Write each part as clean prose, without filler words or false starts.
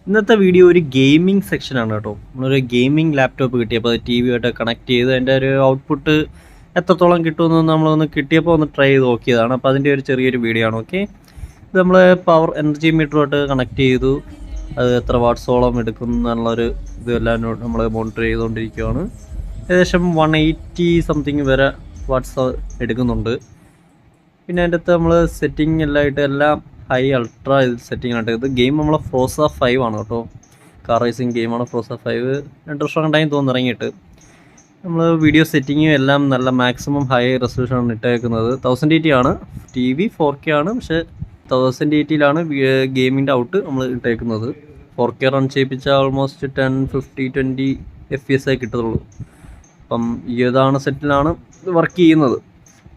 ഇന്നത്തെ വീഡിയോ ഒരു ഗെയിമിംഗ് സെക്ഷനാണ് കേട്ടോ. നമ്മളൊരു ഗെയിമിംഗ് ലാപ്ടോപ്പ് കിട്ടിയപ്പോൾ അത് ടി വി ആയിട്ട് കണക്ട് ചെയ്ത് അതിൻ്റെ ഒരു ഔട്ട്പുട്ട് എത്രത്തോളം കിട്ടുമെന്ന് നമ്മളൊന്ന് കിട്ടിയപ്പോൾ ഒന്ന് ട്രൈ ചെയ്ത് നോക്കിയതാണ്. അപ്പോൾ അതിൻ്റെ ഒരു ചെറിയൊരു വീഡിയോ ആണ്. ഓക്കെ, ഇത് നമ്മൾ പവർ എനർജി മീറ്ററുമായിട്ട് കണക്ട് ചെയ്തു. അത് എത്ര വാട്ട്സോളം എടുക്കും എന്നുള്ളൊരു ഇതെല്ലാം നമ്മൾ മോണിറ്റർ ചെയ്തുകൊണ്ടിരിക്കുകയാണ്. ഏകദേശം 180 സംതിങ് വരെ വാട്ട്സ് എടുക്കുന്നുണ്ട്. പിന്നെ അതിൻ്റെ അകത്ത് നമ്മൾ സെറ്റിംഗ് എല്ലാമായിട്ട് എല്ലാം ഹൈ അൾട്രാ സെറ്റിംഗ് ആയിട്ട്. ഇത് ഗെയിം നമ്മൾ ഫ്രോസ 5 ആണ് കേട്ടോ. കാർ റേസിങ് ഗെയിമാണ് ഫ്രോസ 5. 2 വർഷം കണ്ടായി തോന്നുന്നു ഇറങ്ങിയിട്ട്. നമ്മൾ വീഡിയോ സെറ്റിങ്ങും എല്ലാം നല്ല മാക്സിമം ഹൈ റെസൊല്യൂഷനാണ് ഇട്ടേക്കുന്നത്. 1080 ആണ്. ടി വി 4K ആണ്, പക്ഷേ 1080യിലാണ് ഗെയിമിൻ്റെ ഔട്ട് നമ്മൾ ഇട്ടേക്കുന്നത്. 4K റൺ ചെയ്യിപ്പിച്ചാൽ ഓൾമോസ്റ്റ് 10, 50, 20 FPS ആയി കിട്ടത്തുള്ളൂ. അപ്പം ഏതാണ് സെറ്റിലാണ് വർക്ക് ചെയ്യുന്നത്.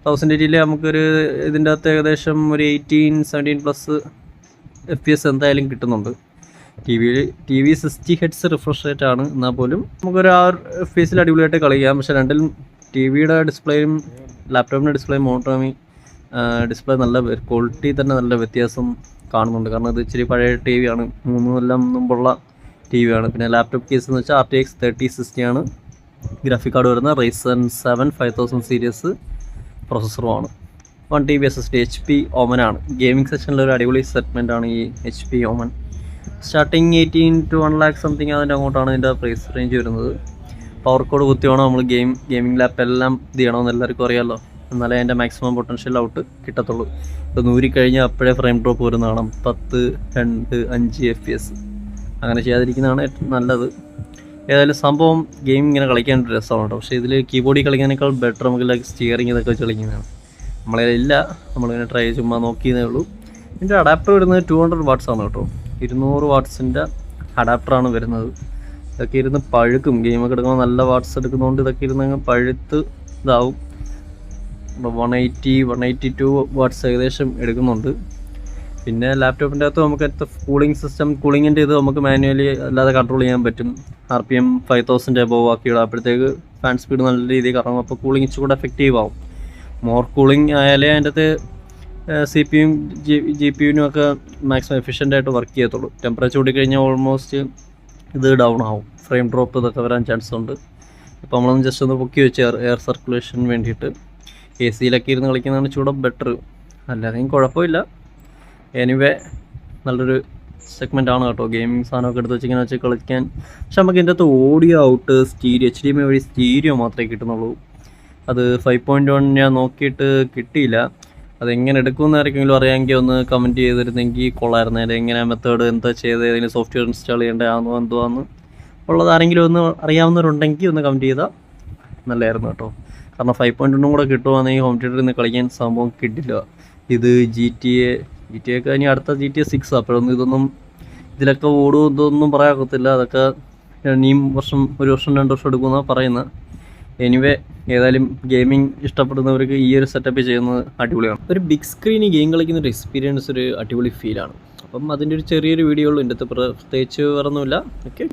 1080യിൽ നമുക്കൊരു ഇതിൻ്റെ അകത്ത് ഏകദേശം ഒരു 18, 17+ FPS എന്തായാലും കിട്ടുന്നുണ്ട്. T V 60 Hz refresh rate ആണ്. എന്നാൽ പോലും നമുക്കൊരു FPS അടിപൊളിയായിട്ട് കളിക്കാം. പക്ഷേ രണ്ടിലും ടി വിയുടെ ഡിസ്പ്ലേയും ലാപ്ടോപ്പിൻ്റെ ഡിസ്പ്ലേയും മോണിറ്ററിങ് ഡിസ്പ്ലേ നല്ല ക്വാളിറ്റി തന്നെ നല്ല വ്യത്യാസം കാണുന്നുണ്ട്. കാരണം ഇത് ഇച്ചിരി പഴയ ടി വി ആണ്, 3 കൊല്ലം മുമ്പുള്ള ടി വി ആണ്. പിന്നെ ലാപ്ടോപ്പ് കേസ് എന്ന് വെച്ചാൽ RTX 3060 ആണ് ഗ്രാഫിക് കാർഡ് വരുന്ന. Ryzen 7 5000 സീരീസ് പ്രോസസ്സറുമാണ്. 1 TB SSD HP Omen ആണ്. ഗെയിമിംഗ് സെക്ഷനിലൊരു അടിപൊളി സെഗ്മെൻറ്റാണ് ഈ HP Omen. Starting 18 to 1 lakh something അതിൻ്റെ അങ്ങോട്ടാണ് ഇതിൻ്റെ പ്രൈസ് റേഞ്ച് വരുന്നത്. പവർ കോഡ് കുത്തി വേണം നമ്മൾ ഗെയിമിംഗ് ലാപ്പ് എല്ലാം ഇത് ചെയ്യണമെന്ന് എല്ലാവർക്കും അറിയാമല്ലോ. എന്നാലേ അതിൻ്റെ മാക്സിമം പൊട്ടൻഷ്യൽ ഔട്ട് കിട്ടത്തുള്ളൂ. ഇപ്പോൾ 100 കഴിഞ്ഞാൽ അപ്പോഴേ ഫ്രെയിം ഡ്രോപ്പ് വരുന്നതാണ്. 10, 2, 5 FPS അങ്ങനെ ചെയ്യാതിരിക്കുന്നതാണ് ഏറ്റവും നല്ലത്. ഏതായാലും സംഭവം ഗെയിം ഇങ്ങനെ കളിക്കാൻ ഒരു രസമാണ് കേട്ടോ. പക്ഷേ ഇതിൽ കീബോർഡിൽ കളിക്കാനേക്കാൾ ബെറ്റർ നമുക്ക് ലൈക്ക് സ്റ്റിയറിങ് ഇതൊക്കെ വെച്ച് കളിക്കുന്നതാണ്. നമ്മളില്ല, നമ്മളിങ്ങനെ ട്രൈ ചുമ്മാ നോക്കിയതേ ഉള്ളൂ. ഇതിൻ്റെ അഡാപ്റ്റർ വരുന്നത് 200 watts ആണ് കേട്ടോ. 200 wattsൻ്റെ അഡാപ്റ്ററാണ് വരുന്നത്. ഇതൊക്കെ ഇരുന്ന് പഴുക്കും. ഗെയിമൊക്കെ എടുക്കുമ്പോൾ നല്ല വാട്ട്സ് എടുക്കുന്നതുകൊണ്ട് ഇതൊക്കെ ഇരുന്ന് പഴുത്ത് ഇതാവും. 180, 182 watts ഏകദേശം എടുക്കുന്നുണ്ട്. പിന്നെ ലാപ്ടോപ്പിൻ്റെ അകത്ത് നമുക്ക് കൂളിംഗ് സിസ്റ്റം, കൂളിങ്ങിൻ്റെ ഇത് നമുക്ക് മാനുവലി അല്ലാതെ കൺട്രോൾ ചെയ്യാൻ പറ്റും. RPM 5000 എബോവ് ആക്കിയിടുക. അപ്പോഴത്തേക്ക് ഫാൻ സ്പീഡ് നല്ല രീതിയിൽ കറങ്ങും. അപ്പോൾ കൂളിംഗ് ഇച്ചിരി എഫക്റ്റീവ് ആവും. മോർ കൂളിംഗ് ആയാലേ അതിൻ്റെ അകത്ത് CPU GPU ഒക്കെ മാക്സിമം എഫിഷ്യൻ്റായിട്ട് വർക്ക് ചെയ്യത്തുള്ളൂ. ടെമ്പറേച്ചർ കൂടിക്കഴിഞ്ഞാൽ ഓൾമോസ്റ്റ് ഇത് ഡൗൺ ആവും. ഫ്രെയിം ഡ്രോപ്പ് ഇതൊക്കെ വരാൻ ചാൻസ് ഉണ്ട്. ഇപ്പോൾ നമ്മളൊന്ന് ജസ്റ്റ് ഒന്ന് പൊക്കി വെച്ച് എയർ സർക്കുലേഷന് വേണ്ടിയിട്ട് AC-യിലൊക്കെ ഇരുന്ന് കളിക്കുന്നതാണ് ചൂടെ ബെറ്റർ. അല്ലാതെയും കുഴപ്പമില്ല. എനിവേ നല്ലൊരു സെഗ്മെൻ്റ് ആണ് കേട്ടോ. ഗെയിമിംഗ് സാധനമൊക്കെ എടുത്ത് വെച്ചിങ്ങനെ വെച്ച് കളിക്കാൻ. പക്ഷെ നമുക്ക് ഇതിൻ്റെ അകത്ത് ഓഡിയോ ഔട്ട് സ്റ്റീരിയോ HDMI വഴി സ്റ്റീരിയോ മാത്രമേ കിട്ടുന്നുള്ളൂ. അത് 5.1 ഞാൻ നോക്കിയിട്ട് കിട്ടിയില്ല. അതെങ്ങനെ എടുക്കുമെന്ന് ആർക്കെങ്കിലും അറിയാമെങ്കിൽ ഒന്ന് കമൻറ്റ് ചെയ്തിരുന്നെങ്കിൽ കൊള്ളായിരുന്നു. അതെങ്ങനെ മെത്തേഡ് എന്താ ചെയ്ത് ഏതെങ്കിലും സോഫ്റ്റ്വെയർ ഇൻസ്റ്റാൾ ചെയ്യേണ്ടതാണോ എന്തുവാന്ന് ഉള്ളത് ആരെങ്കിലും ഒന്ന് അറിയാവുന്നവരുണ്ടെങ്കിൽ ഒന്ന് കമൻറ്റ് ചെയ്താൽ നല്ലതായിരുന്നു കേട്ടോ. കാരണം 5.1 കൂടെ കിട്ടുവാണെങ്കിൽ ഹോം തിയേറ്ററിൽ നിന്ന് കളിക്കാൻ സംഭവം കിട്ടില്ല. ഇത് GTA ഒക്കെ ഇനി അടുത്ത GTA 6 അപ്പോഴൊന്നും ഇതൊന്നും ഇതിലൊക്കെ ഓടും ഇതൊന്നും പറയാക്കത്തില്ല. അതൊക്കെ ഇനിയും ഒരു വർഷം 2 വർഷം എടുക്കുമെന്നാണ് പറയുന്നത്. എനിവേ ഏതായാലും ഗെയിമിംഗ് ഇഷ്ടപ്പെടുന്നവർക്ക് ഈ ഒരു സെറ്റപ്പ് ചെയ്യുന്നത് അടിപൊളിയാണ്. ഒരു ബിഗ് സ്ക്രീനിൽ ഗെയിം കളിക്കുന്ന ഒരു എക്സ്പീരിയൻസ് ഒരു അടിപൊളി ഫീലാണ്. അപ്പം അതിൻ്റെ ഒരു ചെറിയൊരു വീഡിയോ ഉള്ളൂ. എൻ്റെ അടുത്ത് പ്രത്യേകിച്ച് വേറൊന്നുമില്ല. ഓക്കെ.